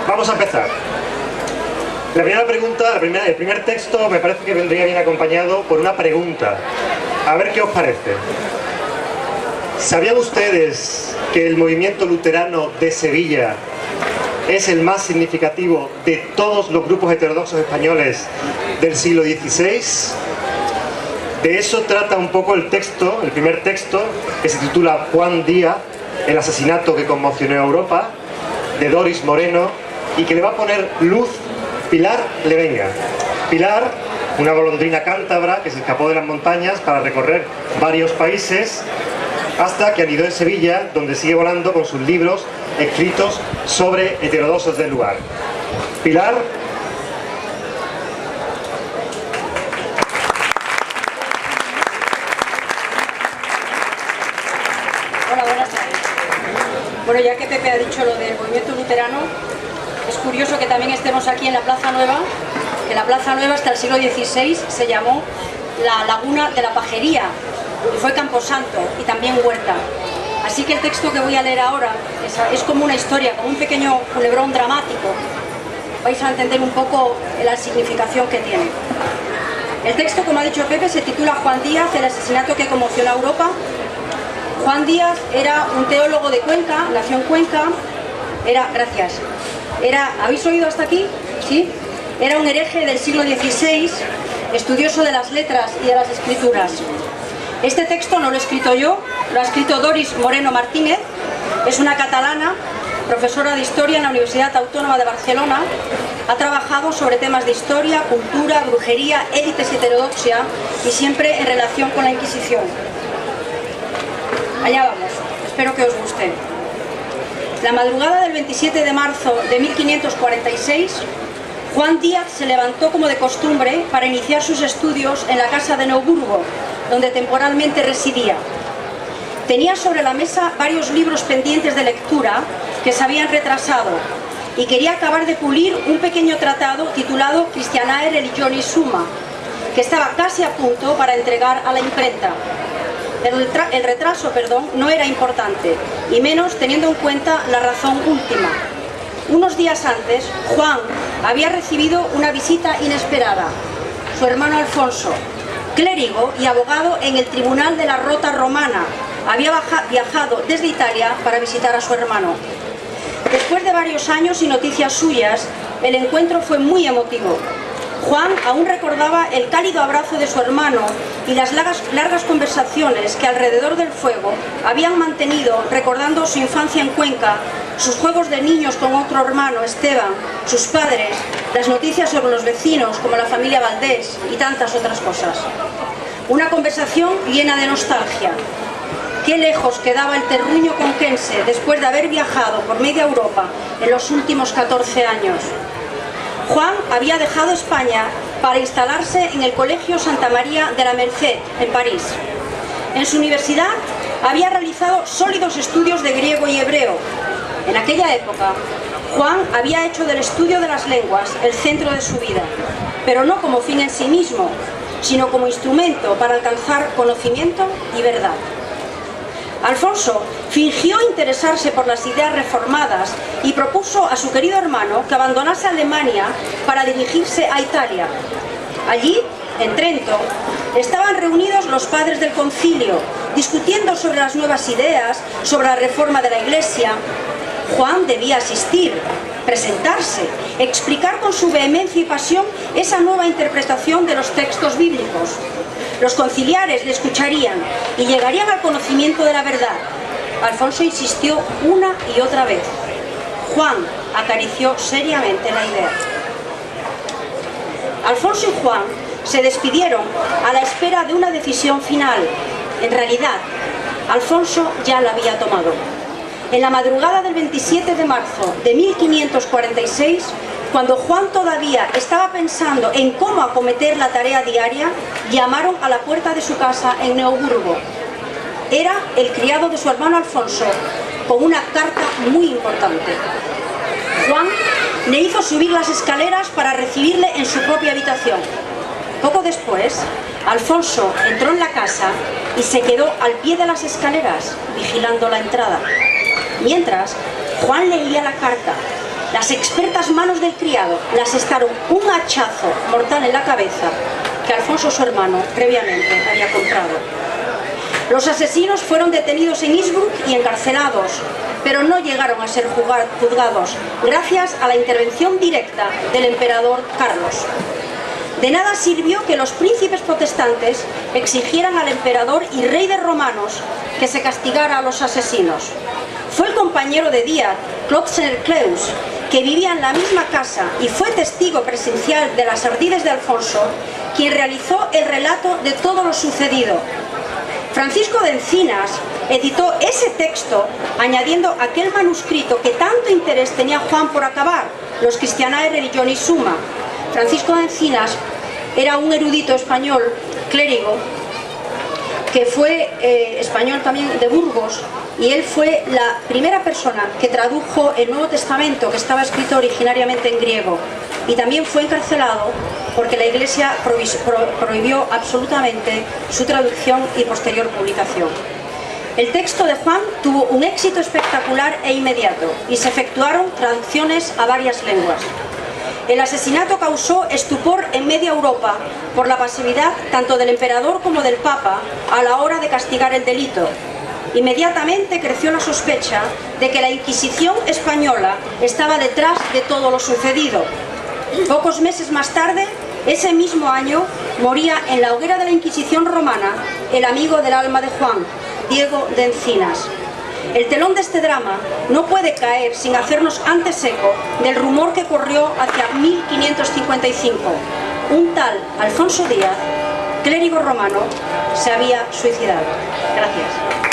Vamos a empezar. La primera pregunta, el primer texto me parece que vendría bien acompañado por una pregunta. A ver qué os parece. ¿Sabían ustedes que el movimiento luterano de Sevilla es el más significativo de todos los grupos heterodoxos españoles del siglo XVI? De eso trata un poco el texto, el primer texto, que se titula Juan Díaz, el asesinato que conmocionó a Europa, de Doris Moreno, y que le va a poner luz Pilar Levenga. Pilar, una golondrina cántabra que se escapó de las montañas para recorrer varios países hasta que anidó en Sevilla, donde sigue volando con sus libros escritos sobre heterodoxos del lugar. Pilar. Hola, buenas tardes. Bueno, ya que Pepe ha dicho lo del movimiento luterano, es curioso que también estemos aquí en la Plaza Nueva, que la Plaza Nueva hasta el siglo XVI se llamó la Laguna de la Pajería, y fue Camposanto y también Huerta. Así que el texto que voy a leer ahora es como una historia, como un pequeño culebrón dramático. Vais a entender un poco la significación que tiene. El texto, como ha dicho Pepe, se titula Juan Díaz, el asesinato que conmocionó a Europa. Juan Díaz era un teólogo de Cuenca, nació en Cuenca, ¿habéis oído hasta aquí? ¿Sí? Era un hereje del siglo XVI, estudioso de las letras y de las escrituras. Este texto no lo he escrito yo, lo ha escrito Doris Moreno Martínez, es una catalana, profesora de historia en la Universidad Autónoma de Barcelona, ha trabajado sobre temas de historia, cultura, brujería, élites y heterodoxia, y siempre en relación con la Inquisición. Allá vamos, espero que os guste. La madrugada del 27 de marzo de 1546, Juan Díaz se levantó como de costumbre para iniciar sus estudios en la casa de Neuburgo, donde temporalmente residía. Tenía sobre la mesa varios libros pendientes de lectura que se habían retrasado y quería acabar de pulir un pequeño tratado titulado Christianae Religionis Summa, que estaba casi a punto para entregar a la imprenta. El retraso, no era importante, y menos teniendo en cuenta la razón última. Unos días antes, Juan había recibido una visita inesperada. Su hermano Alfonso, clérigo y abogado en el Tribunal de la Rota Romana, había viajado desde Italia para visitar a su hermano. Después de varios años y noticias suyas, el encuentro fue muy emotivo. Juan aún recordaba el cálido abrazo de su hermano y las largas conversaciones que alrededor del fuego habían mantenido, recordando su infancia en Cuenca, sus juegos de niños con otro hermano, Esteban, sus padres, las noticias sobre los vecinos, como la familia Valdés, y tantas otras cosas. Una conversación llena de nostalgia. Qué lejos quedaba el terruño conquense después de haber viajado por media Europa en los últimos 14 años. Juan había dejado España para instalarse en el Colegio Santa María de la Merced, en París. En su universidad había realizado sólidos estudios de griego y hebreo. En aquella época, Juan había hecho del estudio de las lenguas el centro de su vida, pero no como fin en sí mismo, sino como instrumento para alcanzar conocimiento y verdad. Alfonso fingió interesarse por las ideas reformadas y propuso a su querido hermano que abandonase Alemania para dirigirse a Italia. Allí, en Trento, estaban reunidos los padres del concilio, discutiendo sobre las nuevas ideas, sobre la reforma de la Iglesia. Juan debía asistir, presentarse, explicar con su vehemencia y pasión esa nueva interpretación de los textos bíblicos. Los conciliares le escucharían y llegarían al conocimiento de la verdad. Alfonso insistió una y otra vez. Juan acarició seriamente la idea. Alfonso y Juan se despidieron a la espera de una decisión final. En realidad, Alfonso ya la había tomado. En la madrugada del 27 de marzo de 1546, cuando Juan todavía estaba pensando en cómo acometer la tarea diaria, llamaron a la puerta de su casa en Neuburgo. Era el criado de su hermano Alfonso, con una carta muy importante. Juan le hizo subir las escaleras para recibirle en su propia habitación. Poco después, Alfonso entró en la casa y se quedó al pie de las escaleras, vigilando la entrada. Mientras, Juan leía la carta Las expertas manos del criado le asestaron un hachazo mortal en la cabeza que Alfonso, su hermano, previamente había comprado. Los asesinos fueron detenidos en Innsbruck y encarcelados, pero no llegaron a ser juzgados gracias a la intervención directa del emperador Carlos. De nada sirvió que los príncipes protestantes exigieran al emperador y rey de romanos que se castigara a los asesinos. Fue el compañero de Díaz, Klotzener-Kleus, que vivía en la misma casa y fue testigo presencial de las ardides de Alfonso, quien realizó el relato de todo lo sucedido. Francisco de Encinas editó ese texto añadiendo aquel manuscrito que tanto interés tenía Juan por acabar, los Christianae Religionis Summa. Francisco de Encinas era un erudito español, clérigo, que fue español también de Burgos, y él fue la primera persona que tradujo el Nuevo Testamento, que estaba escrito originariamente en griego, y también fue encarcelado porque la Iglesia prohibió absolutamente su traducción y posterior publicación. El texto de Juan tuvo un éxito espectacular e inmediato, y se efectuaron traducciones a varias lenguas. El asesinato causó estupor en media Europa por la pasividad tanto del emperador como del Papa a la hora de castigar el delito. Inmediatamente creció la sospecha de que la Inquisición española estaba detrás de todo lo sucedido. Pocos meses más tarde, ese mismo año, moría en la hoguera de la Inquisición romana el amigo del alma de Juan, Diego de Encinas. El telón de este drama no puede caer sin hacernos antes eco del rumor que corrió hacia 1555. Un tal Alfonso Díaz, clérigo romano, se había suicidado. Gracias.